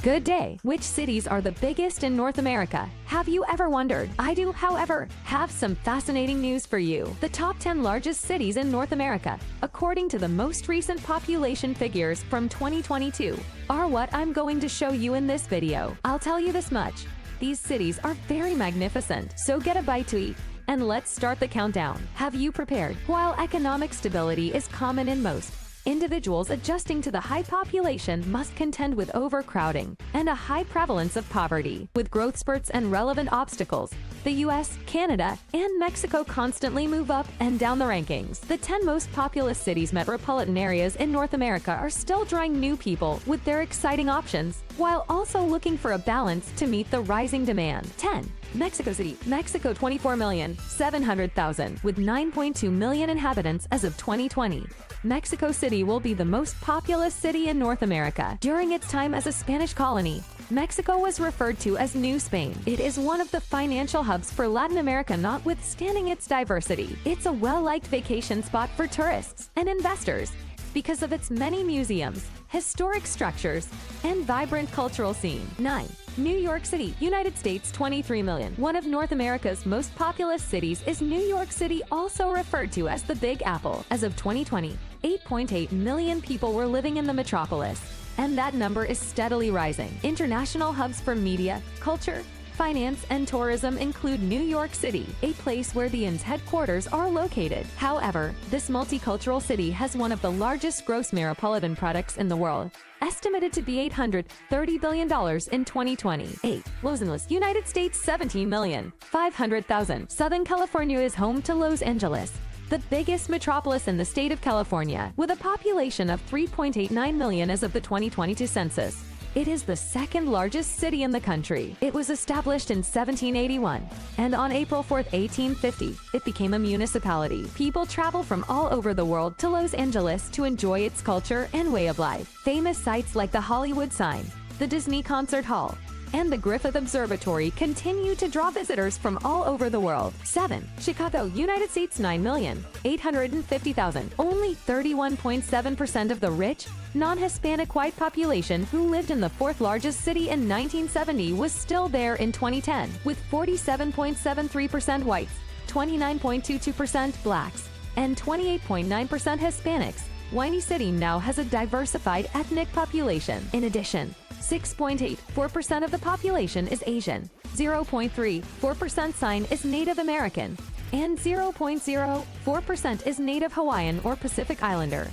Good day. Which cities are the biggest in North America? Have you ever wondered? I do, however, have some fascinating news for you. The top 10 largest cities in North America, according to the most recent population figures from 2022, are what I'm going to show you in this video. I'll tell you this much. These cities are very magnificent, so get a bite to eat. And let's start the countdown. Have you prepared? While economic stability is common in most, individuals adjusting to the high population must contend with overcrowding and a high prevalence of poverty. With growth spurts and relevant obstacles, the US, Canada, and Mexico constantly move up and down the rankings. The 10 most populous cities metropolitan areas in North America are still drawing new people with their exciting options, while also looking for a balance to meet the rising demand. 10. Mexico City, Mexico 24,700,000 with 9.2 million inhabitants as of 2020. Mexico City will be the most populous city in North America. During its time as a Spanish colony, Mexico was referred to as New Spain. It is one of the financial hubs for Latin America, notwithstanding its diversity. It's a well-liked vacation spot for tourists and investors because of its many museums, historic structures, and vibrant cultural scene. 9. New York City, United States 23 million. One of North America's most populous cities is New York City, also referred to as the Big Apple. As of 2020, 8.8 million people were living in the metropolis, and that number is steadily rising. International hubs for media, culture, finance, and tourism include New York City, a place where the IN's headquarters are located. However, this multicultural city has one of the largest gross metropolitan products in the world, estimated to be $830 billion in 2020. 8. Los Angeles, United States 17,500,000. Southern California is home to Los Angeles, the biggest metropolis in the state of California, with a population of 3.89 million as of the 2022 census. It is the second largest city in the country. It was established in 1781, and on April 4, 1850, it became a municipality. People travel from all over the world to Los Angeles to enjoy its culture and way of life. Famous sites like the Hollywood sign, the Disney Concert Hall, and the Griffith Observatory continue to draw visitors from all over the world. 7. Chicago, United States 9,850,000. Only 31.7% of the rich, non-Hispanic white population who lived in the fourth largest city in 1970 was still there in 2010, with 47.73% whites, 29.22% blacks, and 28.9% Hispanics. Windy City now has a diversified ethnic population. In addition, 6.84% of the population is Asian, 0.34% sign is Native American, and 0.04% is Native Hawaiian or Pacific Islander.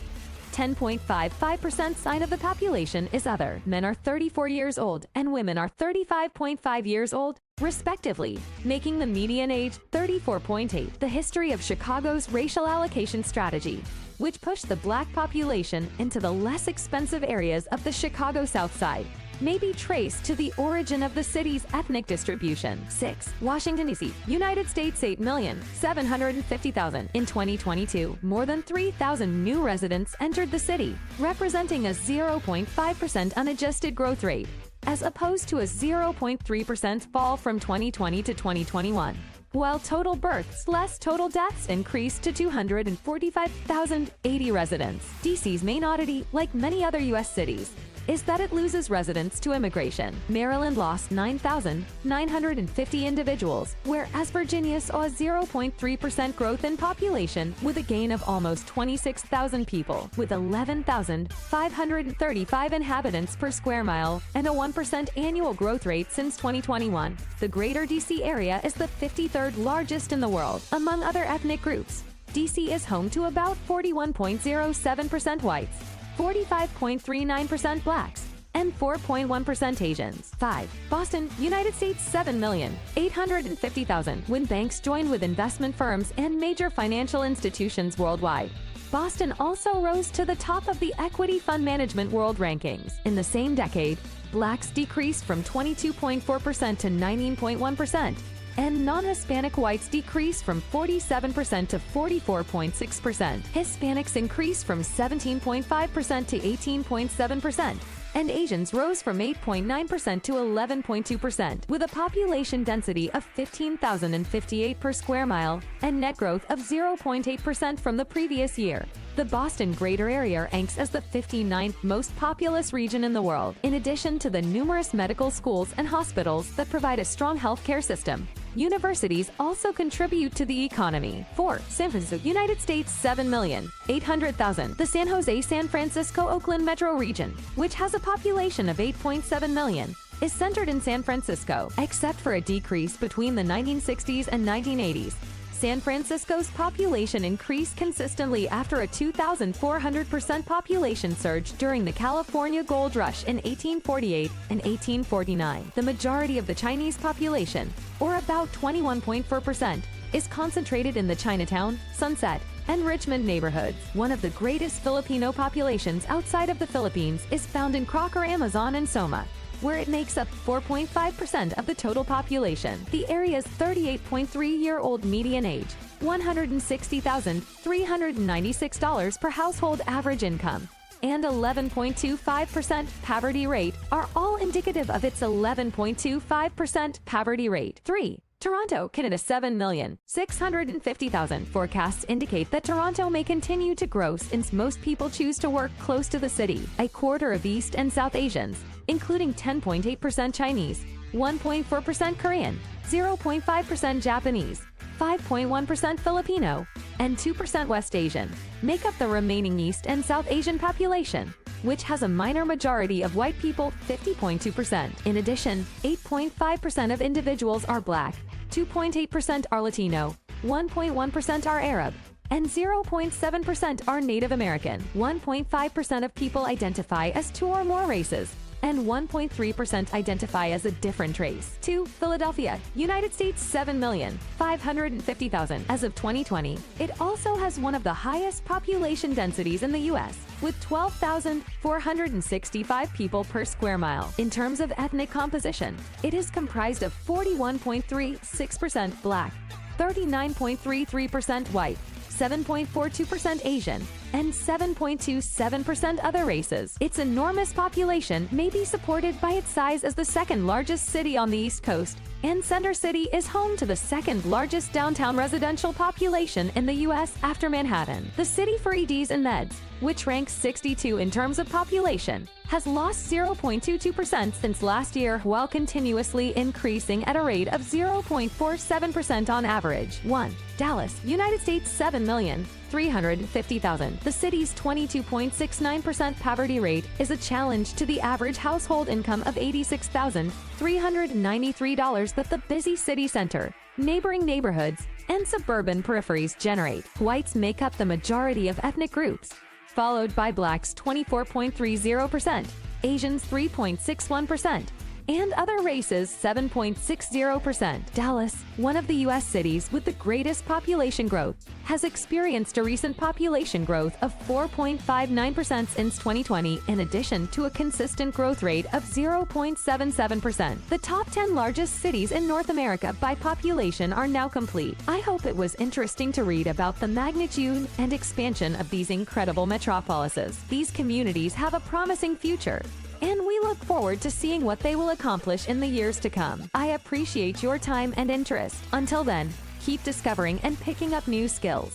10.55% sign of the population is other. Men are 34 years old and women are 35.5 years old, respectively, making the median age 34.8. The history of Chicago's racial allocation strategy, which pushed the black population into the less expensive areas of the Chicago South Side, may be traced to the origin of the city's ethnic distribution. 6. Washington, D.C., United States 8,750,000. In 2022, more than 3,000 new residents entered the city, representing a 0.5% unadjusted growth rate, as opposed to a 0.3% fall from 2020 to 2021. While total births less total deaths increased to 245,080 residents. DC's main oddity, like many other U.S. cities, is that it loses residents to immigration. Maryland lost 9,950 individuals, whereas Virginia saw a 0.3% growth in population with a gain of almost 26,000 people, with 11,535 inhabitants per square mile and a 1% annual growth rate since 2021. The greater DC area is the 53rd largest in the world. Among other ethnic groups, DC is home to about 41.07% whites, 45.39% blacks, and 4.1% Asians. 5. Boston, United States 7,850,000. When banks joined with investment firms and major financial institutions worldwide, Boston also rose to the top of the equity fund management world rankings. In the same decade, blacks decreased from 22.4% to 19.1%. and non-Hispanic whites decreased from 47% to 44.6%. Hispanics increased from 17.5% to 18.7%, and Asians rose from 8.9% to 11.2%, with a population density of 15,058 per square mile and net growth of 0.8% from the previous year. The Boston greater area ranks as the 59th most populous region in the world, in addition to the numerous medical schools and hospitals that provide a strong healthcare system. Universities also contribute to the economy. 4. San Francisco, United States, 7,800,000. The San Jose-San Francisco-Oakland metro region, which has a population of 8.7 million, is centered in San Francisco, except for a decrease between the 1960s and 1980s. San Francisco's population increased consistently after a 2,400% population surge during the California Gold Rush in 1848 and 1849. The majority of the Chinese population, or about 21.4%, is concentrated in the Chinatown, Sunset, and Richmond neighborhoods. One of the greatest Filipino populations outside of the Philippines is found in Crocker, Amazon, and Soma, where it makes up 4.5% of the total population. The area's 38.3-year-old median age, $160,396 per household average income, and 11.25% poverty rate are all indicative of its 11.25% poverty rate. 3. Toronto, Canada, 7,650,000. Forecasts indicate that Toronto may continue to grow since most people choose to work close to the city. A quarter of East and South Asians, including 10.8% Chinese, 1.4% Korean, 0.5% Japanese, 5.1% Filipino, and 2% West Asian, make up the remaining East and South Asian population, which has a minor majority of white people, 50.2%. In addition, 8.5% of individuals are Black, 2.8% are Latino, 1.1% are Arab, and 0.7% are Native American. 1.5% of people identify as two or more races, and 1.3% identify as a different race. 2. Philadelphia, United States, 7,550,000. As of 2020, it also has one of the highest population densities in the U.S., with 12,465 people per square mile. In terms of ethnic composition, it is comprised of 41.36% Black, 39.33% white, 7.42% Asian, and 7.27% other races. Its enormous population may be supported by its size as the second largest city on the East Coast, and Center City is home to the second largest downtown residential population in the U.S. after Manhattan. The city for EDs and meds, which ranks 62 in terms of population, has lost 0.22% since last year while continuously increasing at a rate of 0.47% on average. 1. Dallas, United States, 7,350,000. The city's 22.69% poverty rate is a challenge to the average household income of $86,393 that the busy city center, neighboring neighborhoods, and suburban peripheries generate. Whites make up the majority of ethnic groups, followed by Blacks 24.30%, Asians 3.61%, and other races 7.60%. Dallas, one of the U.S. cities with the greatest population growth, has experienced a recent population growth of 4.59% since 2020, in addition to a consistent growth rate of 0.77%. The top 10 largest cities in North America by population are now complete. I hope it was interesting to read about the magnitude and expansion of these incredible metropolises. These communities have a promising future, and we look forward to seeing what they will accomplish in the years to come. I appreciate your time and interest. Until then, keep discovering and picking up new skills.